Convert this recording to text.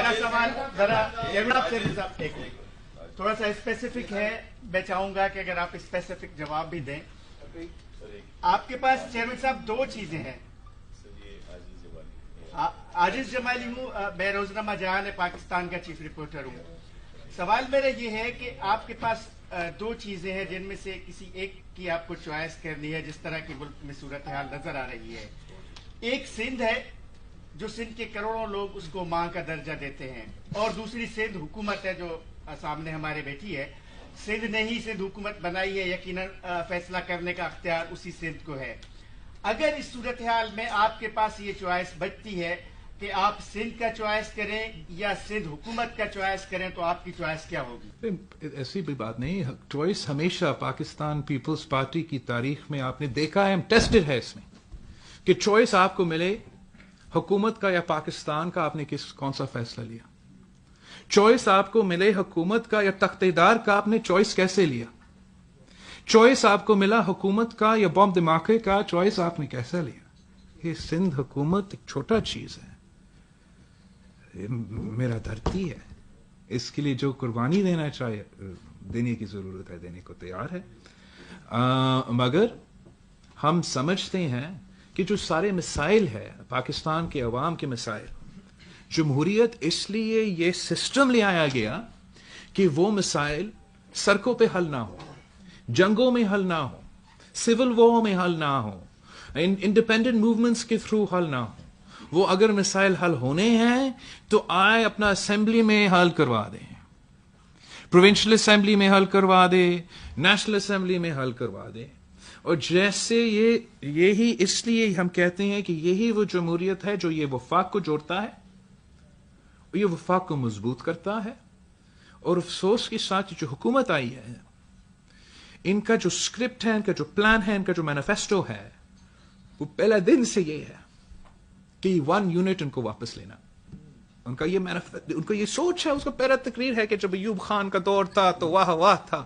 میرا سوال ذرا جناب سے ایک تھوڑا سا اسپیسیفک ہے. میں چاہوں گا کہ اگر آپ اسپیسیفک جواب بھی دیں. آپ کے پاس چیئرمین صاحب دو چیزیں ہیں. عاجز جمالی ہوں, میں روزنامہ جہان پاکستان کا چیف رپورٹر ہوں. سوال میرا یہ ہے کہ آپ کے پاس دو چیزیں ہیں جن میں سے کسی ایک کی آپ کو چوائس کرنی ہے جس طرح کی ملک میں صورتحال نظر آ رہی ہے. ایک سندھ ہے جو سندھ کے کروڑوں لوگ اس کو ماں کا درجہ دیتے ہیں, اور دوسری سندھ حکومت ہے جو سامنے ہمارے بیٹھی ہے. سندھ نے ہی سندھ حکومت بنائی ہے, یقیناً فیصلہ کرنے کا اختیار اسی سندھ کو ہے. اگر اس صورتحال میں آپ کے پاس یہ چوائس بچتی ہے کہ آپ سندھ کا چوائس کریں یا سندھ حکومت کا چوائس کریں, تو آپ کی چوائس کیا ہوگی؟ ایسی بھی بات نہیں. چوائس ہمیشہ پاکستان پیپلز پارٹی کی تاریخ میں آپ نے دیکھا ہے, ٹیسٹڈ ہے اس میں, کہ چوائس آپ کو ملے حکومت کا یا پاکستان کا, آپ نے کون سا فیصلہ لیا. چوائس آپ کو ملے حکومت کا یا تختیدار کا, آپ نے چوائس کیسے لیا. چوائس آپ کو ملا حکومت کا یا بم دھماکے کا, چوائس آپ نے کیسا لیا. یہ سندھ حکومت ایک چھوٹا چیز ہے, میرا دھرتی ہے, اس کے لیے جو قربانی دینا چاہیے دینے کی ضرورت ہے دینے کو تیار ہے. مگر ہم سمجھتے ہیں کہ جو سارے مسائل ہے پاکستان کے عوام کے مسائل, جمہوریت اس لیے یہ سسٹم لے آیا گیا کہ وہ مسائل سڑکوں پہ حل نہ ہو, جنگوں میں حل نہ ہو, سول وار میں حل نہ ہو, انڈیپینڈنٹ موومنٹس کے تھرو حل نہ ہو. وہ اگر مسائل حل ہونے ہیں تو آئے اپنا اسمبلی میں حل کروا دیں, پروونشل اسمبلی میں حل کروا دے, نیشنل اسمبلی میں حل کروا دے. اور جیسے یہی اس لیے ہم کہتے ہیں کہ یہی وہ جمہوریت ہے جو یہ وفاق کو جوڑتا ہے, یہ وفاق کو مضبوط کرتا ہے. اور افسوس کے ساتھ جو حکومت آئی ہے, ان کا جو اسکرپٹ ہے, ان کا جو پلان ہے, ان کا جو مینیفیسٹو ہے, وہ پہلا دن سے یہ ہے کہ 1 یونٹ ان کو واپس لینا. ان کا یہ سوچ ہے, اس کا پہلا تقریر ہے کہ جب ایوب خان کا دور تھا تو واہ واہ تھا,